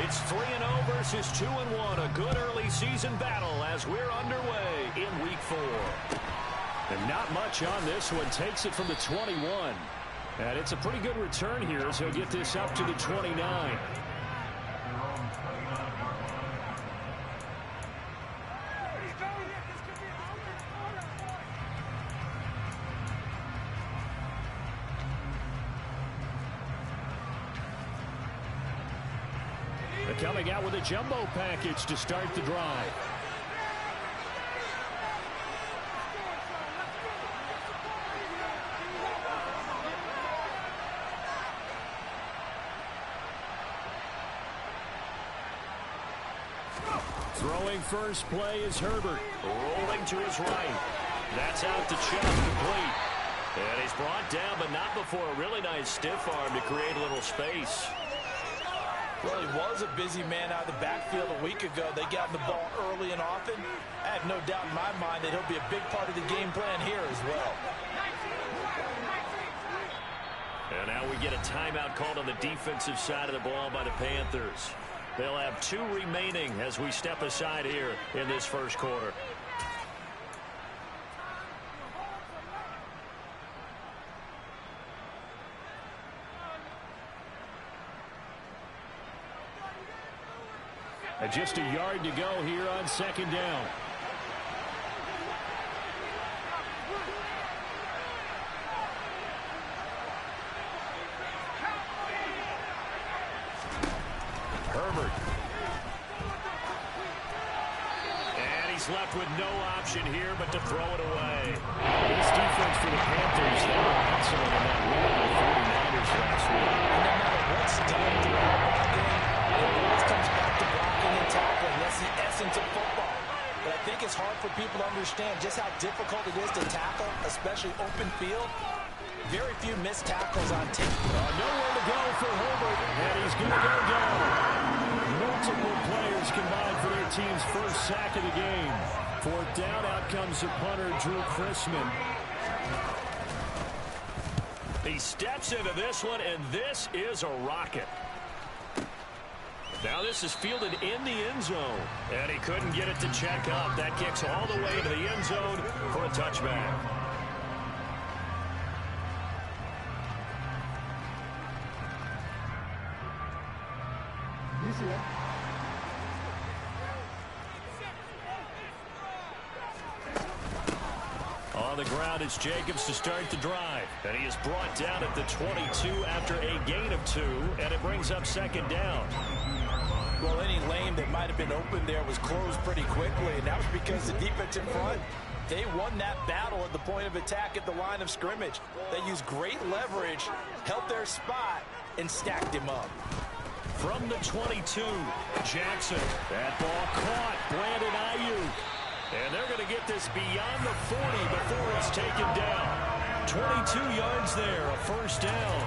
It's 3-0 versus 2-1. A good early season battle as we're underway in Week 4. And not much on this one. Takes it from the 21. And it's a pretty good return here as he'll get this up to the 29. Coming out with a jumbo package to start the drive. Throwing first play is Herbert. Rolling to his right. That's out to Chubb, complete. And he's brought down, but not before a really nice stiff arm to create a little space. Well, he was a busy man out of the backfield a week ago. They got the ball early and often. I have no doubt in my mind that he'll be a big part of the game plan here as well. And now we get a timeout called on the defensive side of the ball by the Panthers. They'll have 2 remaining as we step aside here in this first quarter. And just a yard to go here on second down. Herbert. And he's left with no option here but to throw it away. This defense for the Panthers, they were excellent in that win over the 49ers last week. And no matter what's done throughout the game, it always comes back to blocking and tackling. That's the essence of football. But I think it's hard for people to understand just how difficult it is to tackle, especially open field. Very few missed tackles on tape. Nowhere to go for Herbert, and he's going to go down. Multiple players combined for their team's first sack of the game. Fourth down, out comes the punter, Drew Chrisman. He steps into this one, and this is a rocket. Now this is fielded in the end zone, and he couldn't get it to check up. That kicks all the way to the end zone for a touchback. On the ground is Jacobs to start the drive. And he is brought down at the 22 after a gain of 2. And it brings up second down. Well, any lane that might have been open there was closed pretty quickly. And that was because the defense in front, they won that battle at the point of attack at the line of scrimmage. They used great leverage, held their spot, and stacked him up. From the 22, Jackson. That ball caught. Brandon Ayuk. And they're going to get this beyond the 40 before it's taken down. 22 yards there, a first down.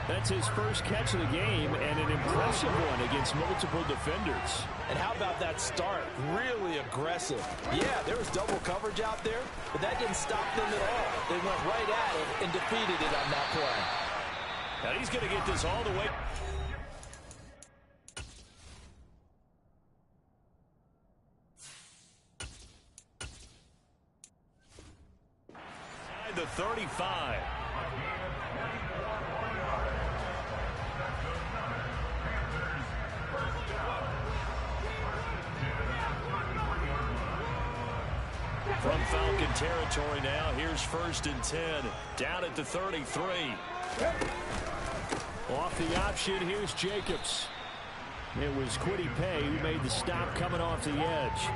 That's his first catch of the game, and an impressive one against multiple defenders. And how about that start? Really aggressive. Yeah, there was double coverage out there, but that didn't stop them at all. They went right at it and defeated it on that play. Now he's going to get this all the way. The 35. From Falcon territory now, here's 1st and 10. Down at the 33. Off the option, here's Jacobs. It was Kwity Paye who made the stop coming off the edge.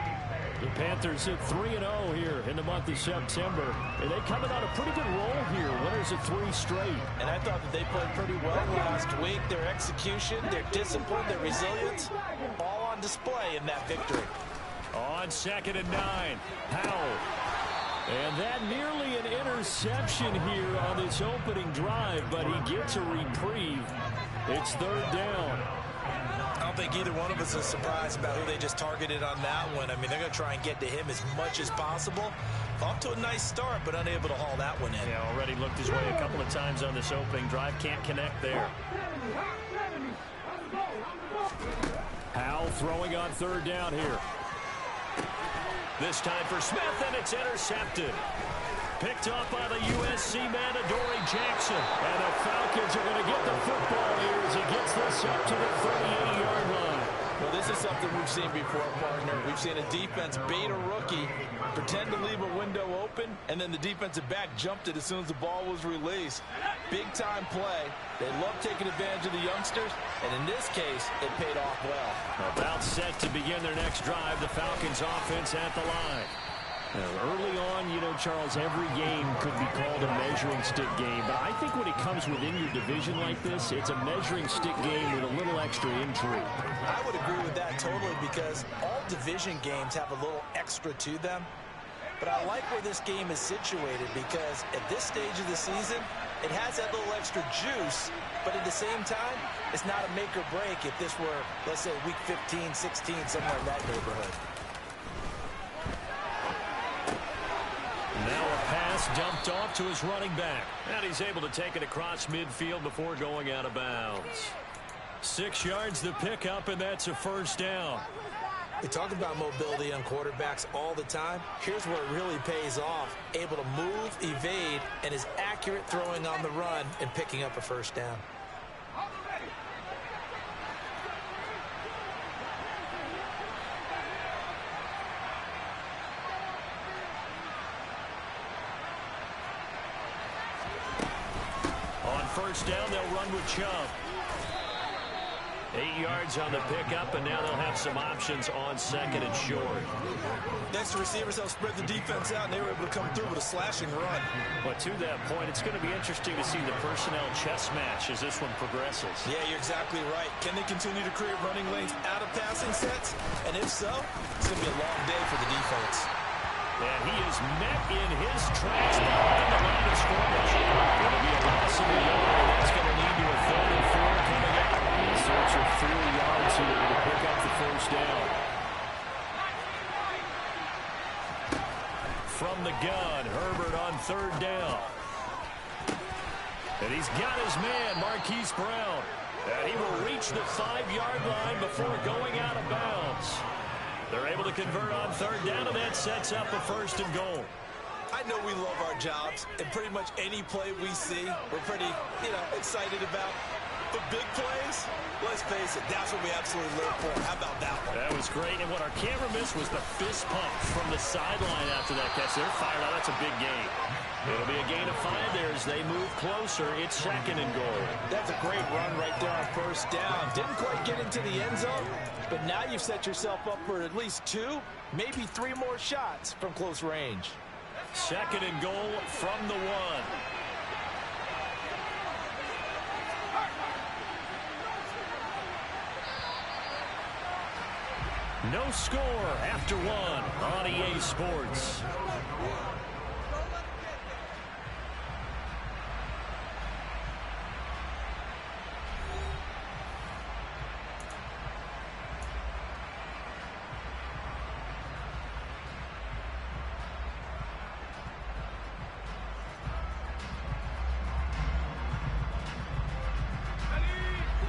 The Panthers hit 3-0 here in the month of September. And they coming on a pretty good roll here. Winners of 3 straight. And I thought that they played pretty well last week. Their execution, their discipline, their resilience, all on display in that victory. On 2nd and 9, Powell. And that nearly an interception here on this opening drive, but he gets a reprieve. It's 3rd down. I don't think either one of us is surprised about who they just targeted on that one. I mean, they're going to try and get to him as much as possible. Off to a nice start, but unable to haul that one in. Yeah, already looked his way a couple of times on this opening drive. Can't connect there. Bell throwing on third down here. This time for Smith, and it's intercepted. Picked off by the USC man, Jackson. And the Falcons are going to get the football here as he gets this up to the 38-yard line. Well, this is something we've seen before, partner. We've seen a defense bait a rookie, pretend to leave a window open, and then the defensive back jumped it as soon as the ball was released. Big-time play. They love taking advantage of the youngsters, and in this case, it paid off well. About set to begin their next drive, the Falcons offense at the line. Now, early on, you know, Charles, every game could be called a measuring stick game. But I think when it comes within your division like this, it's a measuring stick game with a little extra intrigue. I would agree with that totally because all division games have a little extra to them. But I like where this game is situated because at this stage of the season, it has that little extra juice. But at the same time, it's not a make or break if this were, let's say, week 15, 16, somewhere in that neighborhood. Now a pass dumped off to his running back. And he's able to take it across midfield before going out of bounds. 6 yards the pickup, and that's a first down. We talk about mobility on quarterbacks all the time. Here's where it really pays off. Able to move, evade, and is accurate throwing on the run and picking up a first down. First down, they'll run with Chubb. 8 yards on the pickup, and now they'll have some options on second and short. Next, the receivers help spread the defense out, and they were able to come through with a slashing run. But to that point, it's going to be interesting to see the personnel chess match as this one progresses. Yeah, you're exactly right. Can they continue to create running lanes out of passing sets? And if so, it's going to be a long day for the defense. And he is met in his tracks behind the line of scrimmage. It'll be a loss of a yard, and that's going to lead to a 3rd and 4 coming up. In search of 3 yards here to pick up the first down. From the gun, Herbert on 3rd down. And he's got his man, Marquise Brown. And he will reach the 5-yard line before going out of bounds. They're able to convert on 3rd down, and that sets up a 1st and goal. I know we love our jobs, and pretty much any play we see, we're pretty, excited about. But big plays, let's face it, that's what we absolutely live for. How about that one? That was great, and what our camera missed was the fist pump from the sideline after that catch. They're fired out. That's a big gain. It'll be a gain of 5 there as they move closer. It's 2nd and goal. That's a great run right there on 1st down. Didn't quite get into the end zone, but now you've set yourself up for at least 2, maybe 3 more shots from close range. 2nd and goal from the 1. No score after 1 on EA Sports.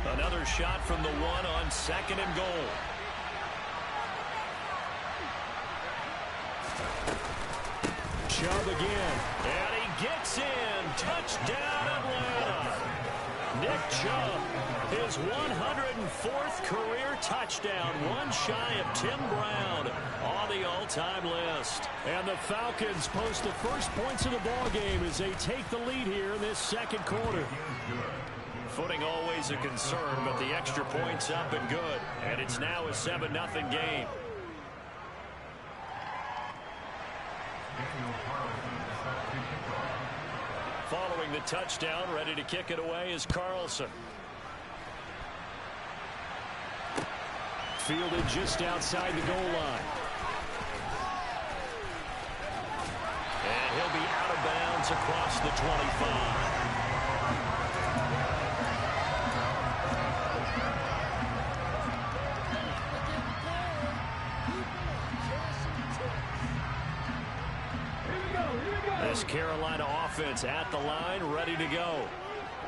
Another shot from the 1 on 2nd and goal. Chubb again, and he gets in. Touchdown, Atlanta. Nick Chubb, his 104th career touchdown, one shy of Tim Brown on the all-time list. And the Falcons post the first points of the ball game as they take the lead here in this 2nd quarter. Footing always a concern, but the extra point's up and good. And it's now a 7-0 game. Following the touchdown, ready to kick it away is Carlson. Fielded just outside the goal line. And he'll be out of bounds across the 25. This Carolina offense at the line, ready to go.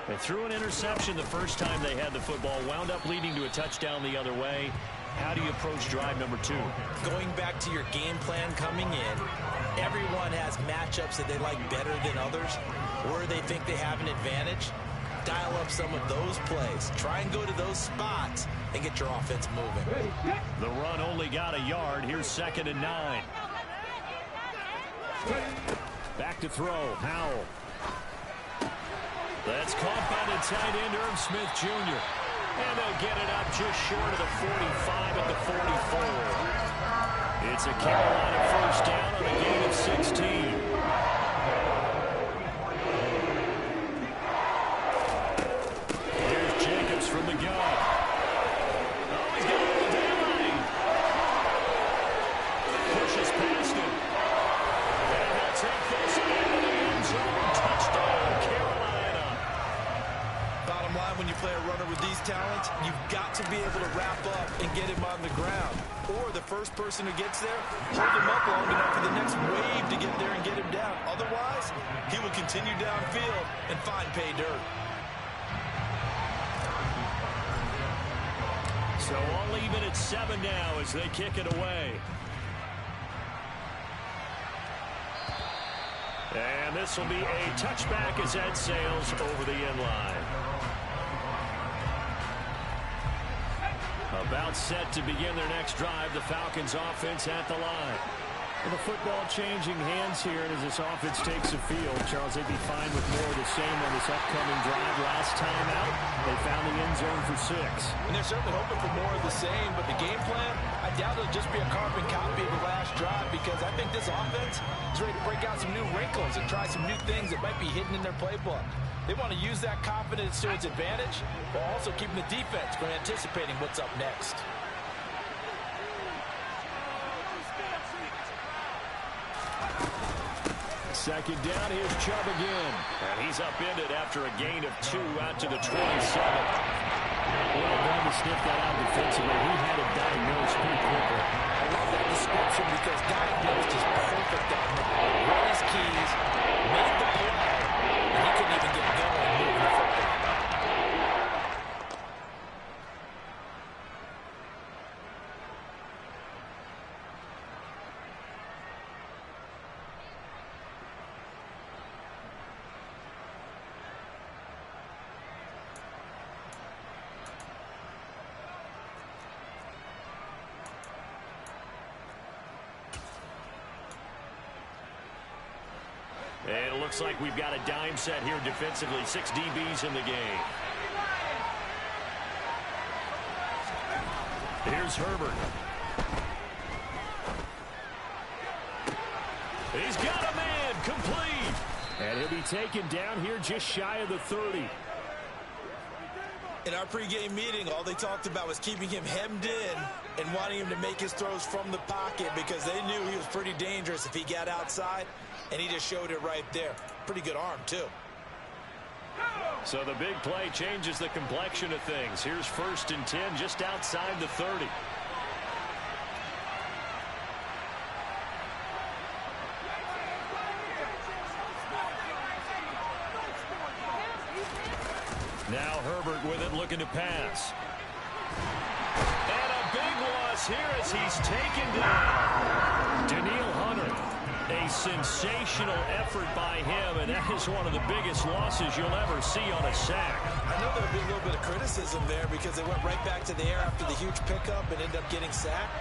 They threw an interception the first time they had the football, wound up leading to a touchdown the other way. How do you approach drive number 2? Going back to your game plan coming in, everyone has matchups that they like better than others, where they think they have an advantage. Dial up some of those plays. Try and go to those spots and get your offense moving. The run only got a yard. Here's 2nd and 9. Back to throw. Howell. That's caught by the tight end, Irv Smith Jr. And they'll get it up just short of the 45 at the 44. It's a Carolina first down on a gain of 16. Here's Jacobs from the gun. Oh, he's got it the line. Pushes past him. And he'll take this into the end zone. Touchdown, Carolina. Bottom line, when you play a runner with these talents, you've got to be able to wrap up and get him on the ground. Or the first person who gets there, hold him up long enough for the next wave to get there and get him down. Otherwise, he will continue downfield and find pay dirt. So all even at 7 now as they kick it away. And this will be a touchback as that sails over the end line. About set to begin their next drive. The Falcons offense at the line. And the football changing hands here, and as this offense takes the field, Charles, they'd be fine with more of the same on this upcoming drive. Last time out, they found the end zone for 6. And they're certainly hoping for more of the same, but the game plan, I doubt it'll just be a carbon copy of the last drive, because I think this offense is ready to break out some new wrinkles and try some new things that might be hidden in their playbook. They want to use that confidence to its advantage, while also keeping the defense from anticipating what's up next. Second down, here's Chubb again. And he's upended after a gain of 2 out to the 27. Well done to sniff that out defensively. He had it diagnosed pretty quickly. I love that description because diagnosed is perfect on that. Run his keys, made the play, and he couldn't even get going moving the football. And it looks like we've got a dime set here defensively. 6 DBs in the game. Here's Herbert. He's got a man, complete. And he'll be taken down here just shy of the 30. In our pregame meeting, all they talked about was keeping him hemmed in and wanting him to make his throws from the pocket because they knew he was pretty dangerous if he got outside, and he just showed it right there. Pretty good arm, too. So the big play changes the complexion of things. Here's 1st and 10 just outside the 30. Now Herbert with it, looking to pass. And a big loss here as he's taken down. Daniil Hunter. A sensational effort by him, and that is one of the biggest losses you'll ever see on a sack. I know there'll be a little bit of criticism there because they went right back to the air after the huge pickup and ended up getting sacked.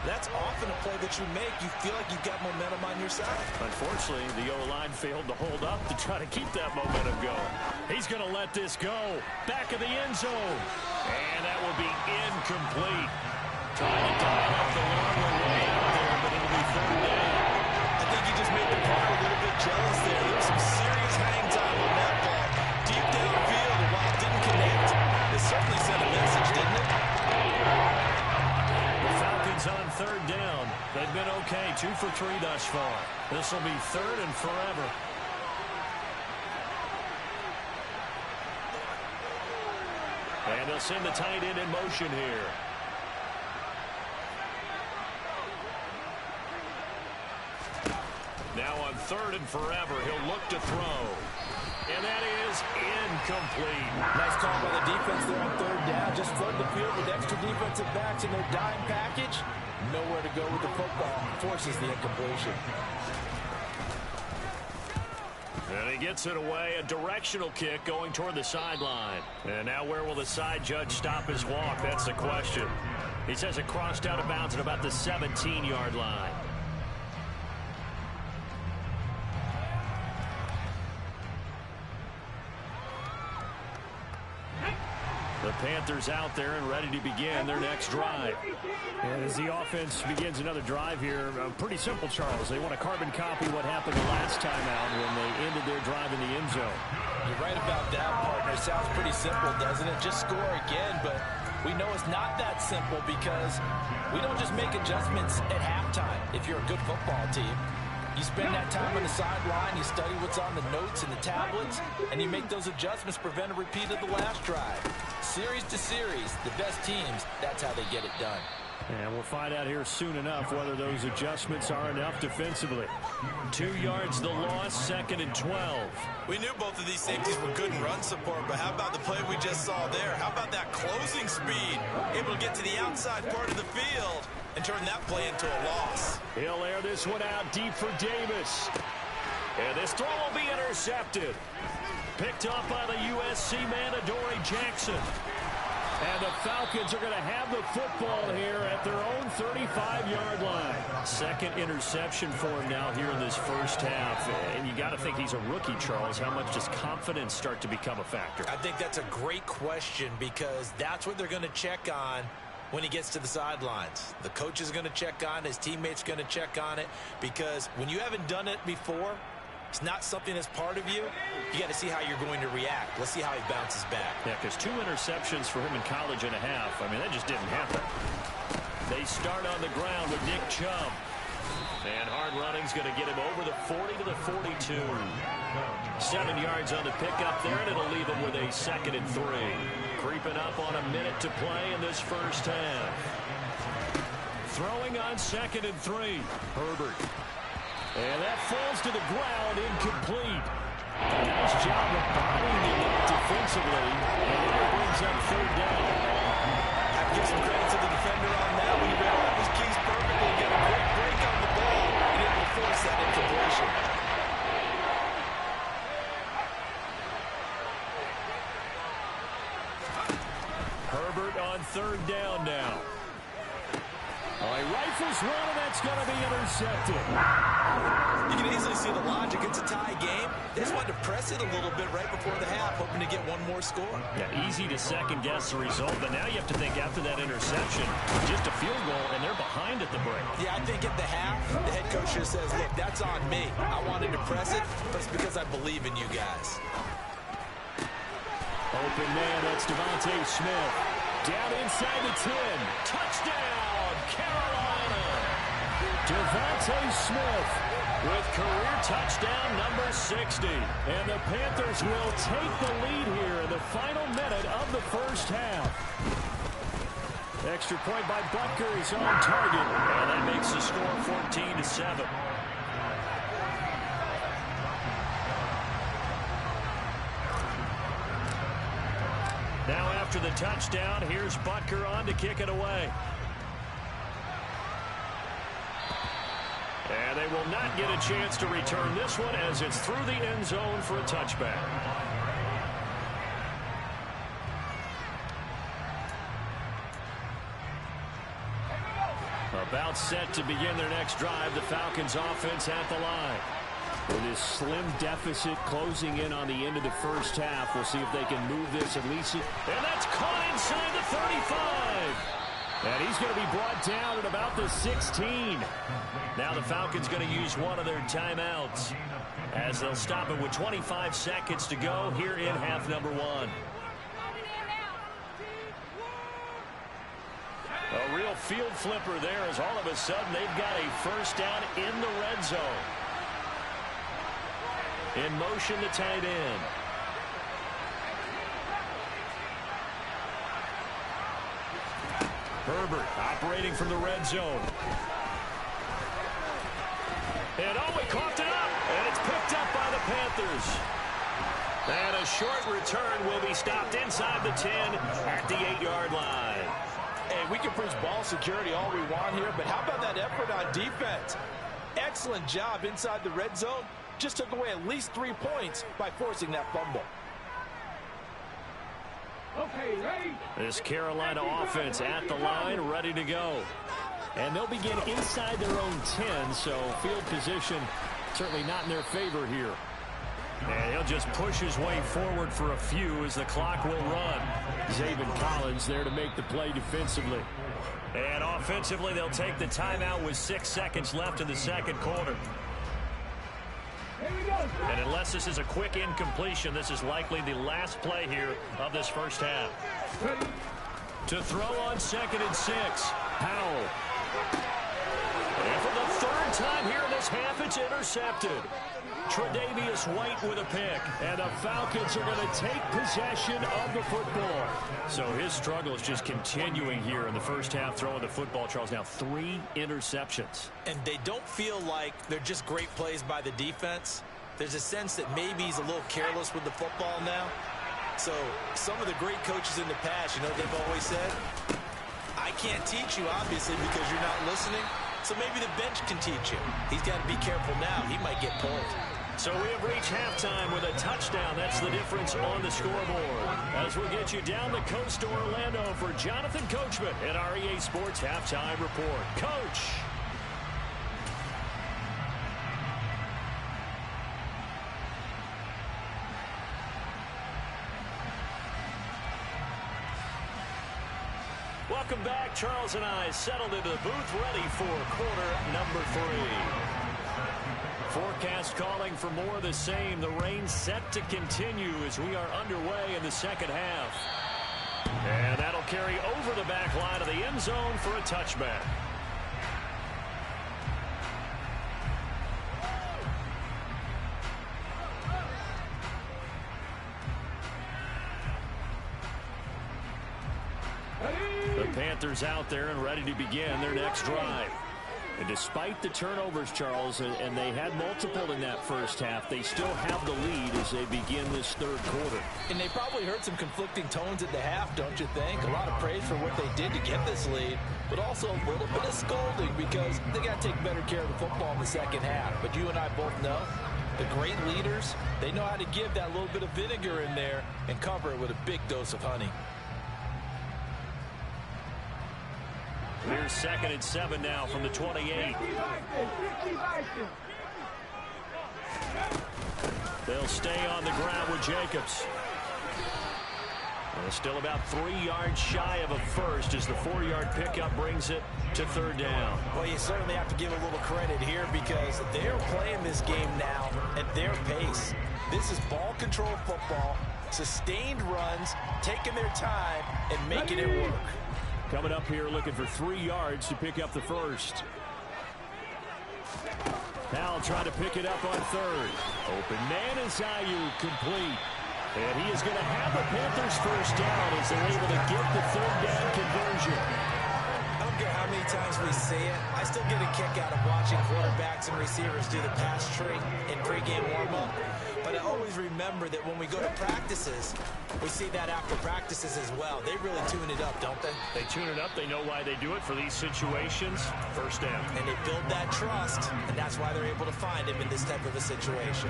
That's often a play that you make. You feel like you've got momentum on your side. Unfortunately, the O-line failed to hold up to try to keep that momentum going. He's going to let this go. Back of the end zone. And that will be incomplete. Trying to dial up the long way out there, but it'll be 3rd down. I think he just made the punter a little bit jealous there. There was some serious hang time on that ball. Deep downfield, and while it didn't connect, it certainly sent a message, didn't it? The Falcons on 3rd down. They've been okay, 2 for 3 thus far. This will be 3rd and forever. And they'll send the tight end in motion here. Now on 3rd and forever, he'll look to throw. And that is incomplete. Nice call by the defense there on third down. Just flood the field with extra defensive backs in their dime package. Nowhere to go with the football. Forces the incompletion. And he gets it away. A directional kick going toward the sideline. And now where will the side judge stop his walk? That's the question. He says it crossed out of bounds at about the 17-yard line. The Panthers out there and ready to begin their next drive. And as the offense begins another drive here, pretty simple, Charles. They want to carbon copy what happened the last time out when they ended their drive in the end zone. You're right about that, partner. Sounds pretty simple, doesn't it? Just score again, but we know it's not that simple because we don't just make adjustments at halftime if you're a good football team. You spend that time on the sideline, you study what's on the notes and the tablets, and you make those adjustments, prevent a repeat of the last drive. Series to series, the best teams, that's how they get it done. And we'll find out here soon enough whether those adjustments are enough defensively. 2 yards the loss, 2nd and 12. We knew both of these safeties were good in run support, but how about the play we just saw there? How about that closing speed? Able to get to the outside part of the field and turn that play into a loss. He'll air this one out deep for Davis. And this throw will be intercepted. Picked up by the USC man, Adoree Jackson. And the Falcons are going to have the football here at their own 35-yard line. Second interception for him now here in this first half. And you got to think he's a rookie, Charles. How much does confidence start to become a factor? I think that's a great question because that's what they're going to check on when he gets to the sidelines. The coach is going to check on it. His teammates going to check on it because when you haven't done it before, it's not something that's part of you. You got to see how you're going to react. Let's see how he bounces back. Yeah, because 2 interceptions for him in college and a half. I mean, that just didn't happen. They start on the ground with Nick Chubb. And hard running's going to get him over the 40 to the 42. 7 yards on the pickup there, and it'll leave him with a 2nd and 3. Creeping up on a minute to play in this first half. Throwing on 2nd and 3. Herbert. And that falls to the ground, incomplete. Nice job of bodying him up defensively. And it brings up 3rd down. I have to give some credit to the defender on that. When he ran all his keys perfectly, got a great break on the ball, and able to force that incompletion. Herbert on 3rd down now. Oh, he rifles one, and that's going to be intercepted. You can easily see the logic. It's a tie game. They just wanted to press it a little bit right before the half, hoping to get one more score. Yeah, easy to second-guess the result, but now you have to think after that interception, just a field goal, and they're behind at the break. Yeah, I think at the half, the head coach just says, look, that's on me. I wanted to press it, but it's because I believe in you guys. Open man, that's Devontae Smith. Down inside the 10. Touchdown, Carolina. Devontae Smith with career touchdown number 60. And the Panthers will take the lead here in the final minute of the first half. Extra point by Butker is on target. And that makes the score 14-7. Now after the touchdown, here's Butker on to kick it away. And they will not get a chance to return this one as it's through the end zone for a touchback. About set to begin their next drive, the Falcons offense at the line. With this slim deficit closing in on the end of the first half, we'll see if they can move this at least. And that's caught inside the 35. And he's going to be brought down at about the 16. Now the Falcons going to use one of their timeouts as they'll stop it with 25 seconds to go here in half number 1. A real field flipper there as all of a sudden they've got a first down in the red zone. In motion, the tight end. Herbert operating from the red zone. And oh, he coughed it up, and it's picked up by the Panthers. short return will be stopped inside the 10 at the 8-yard line. Hey, we can preach ball security all we want here, but how about that effort on defense? Excellent job inside the red zone. Just took away at least 3 points by forcing that fumble. Okay, ready? This Carolina offense at the line, ready to go. And they'll begin inside their own 10, so field position certainly not in their favor here. And he'll just push his way forward for a few as the clock will run. Zaven Collins there to make the play defensively. And offensively, they'll take the timeout with 6 seconds left in the second quarter. And unless this is a quick incompletion, this is likely the last play here of this first half. To throw on 2nd and 6, Powell. And for the 3rd time here in this half, it's intercepted. Tre'Davious White with a pick, and the Falcons are going to take possession of the football. So his struggle is just continuing here in the first half, throwing the football. Charles, now 3 interceptions. And they don't feel like they're just great plays by the defense. There's a sense that maybe he's a little careless with the football now. So some of the great coaches in the past, you know, they've always said, I can't teach you, obviously, because you're not listening. So maybe the bench can teach you. He's got to be careful now. He might get pulled. So we have reached halftime with a touchdown. That's the difference on the scoreboard. As we get you down the coast to Orlando for Jonathan Coachman at our EA Sports Halftime Report. Coach. Welcome back. Charles and I settled into the booth, ready for quarter number 3. Forecast calling for more of the same. The rain set to continue as we are underway in the second half. And that'll carry over the back line of the end zone for a touchback. The Panthers out there and ready to begin their next drive. And despite the turnovers, Charles, and they had multiple in that first half, they still have the lead as they begin this third quarter. And they probably heard some conflicting tones at the half, don't you think? A lot of praise for what they did to get this lead, but also a little bit of scolding because they got to take better care of the football in the second half. But you and I both know the great leaders, they know how to give that little bit of vinegar in there and cover it with a big dose of honey. Here's 2nd and 7 now from the 28. They'll stay on the ground with Jacobs. And still about 3 yards shy of a first as the 4-yard pickup brings it to 3rd down. Well, you certainly have to give a little credit here because they're playing this game now at their pace. This is ball control football, sustained runs, taking their time and making it work. Coming up here looking for 3 yards to pick up the first. Powell trying to pick it up on 3rd. Open man is Ayuk, complete. And he is going to have the Panthers first down as they're able to get the 3rd down conversion. I don't care how many times we see it. I still get a kick out of watching quarterbacks and receivers do the pass tree in pregame warm-up. But I always remember that when we go to practices, we see that after practices as well. They really tune it up, don't they? They tune it up. They know why they do it for these situations. First down. And they build that trust, and that's why they're able to find him in this type of a situation.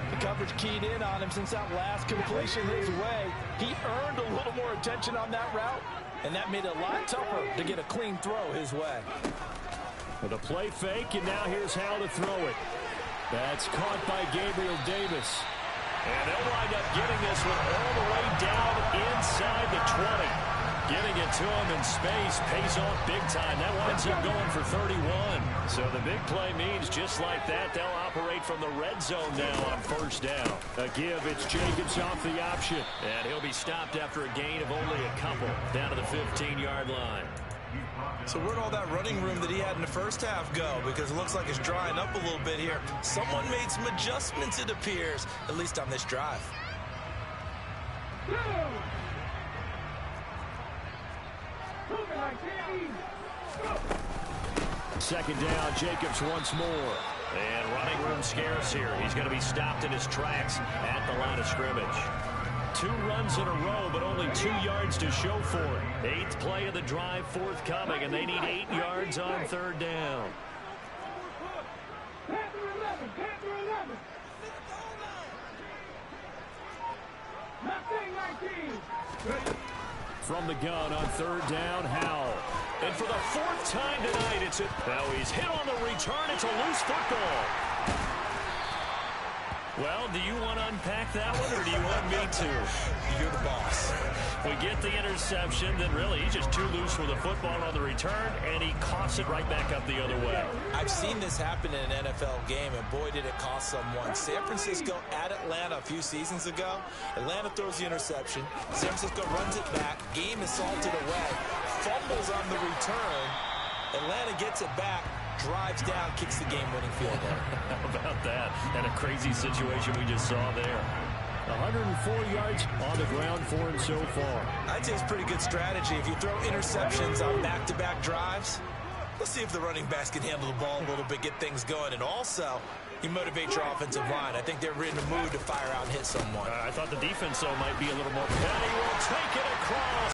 The coverage keyed in on him since that last completion his way. He earned a little more attention on that route, and that made it a lot tougher to get a clean throw his way. With a play fake, and now here's how to throw it. That's caught by Gabriel Davis. And they'll wind up getting this one all the way down inside the 20. Getting it to him in space pays off big time. That winds up going for 31. So the big play means just like that, they'll operate from the red zone now on first down. A give, it's Jacobs off the option. And he'll be stopped after a gain of only a couple down to the 15-yard line. So where'd all that running room that he had in the first half go? Because it looks like it's drying up a little bit here. Someone made some adjustments, it appears, at least on this drive. Second down, Jacobs once more. And running room scarce here. He's going to be stopped in his tracks at the line of scrimmage. 2 runs in a row, but only 2 yards to show for it. 8th play of the drive forthcoming, and they need 8 yards on 3rd down. From the gun on 3rd down, Howell. And for the 4th time tonight, now he's hit on the return. It's a loose football. Well, do you want to unpack that one, or do you want me to? You're the boss. We get the interception, then really he's just too loose with the football on the return, and he coughs it right back up the other way. I've seen this happen in an NFL game, and boy, did it cost someone. San Francisco at Atlanta a few seasons ago. Atlanta throws the interception. San Francisco runs it back. Game is salted away. Fumbles on the return. Atlanta gets it back. Drives down, kicks the game-winning field goal. How about that? And a crazy situation we just saw there. 104 yards on the ground for him so far. I'd say it's pretty good strategy. If you throw interceptions on back-to-back drives, let's see if the running backs can handle the ball a little bit, get things going. And also, you motivate your offensive line. I think they're in the mood to fire out and hit someone. I thought the defense, though, might be a little more. And he will take it across.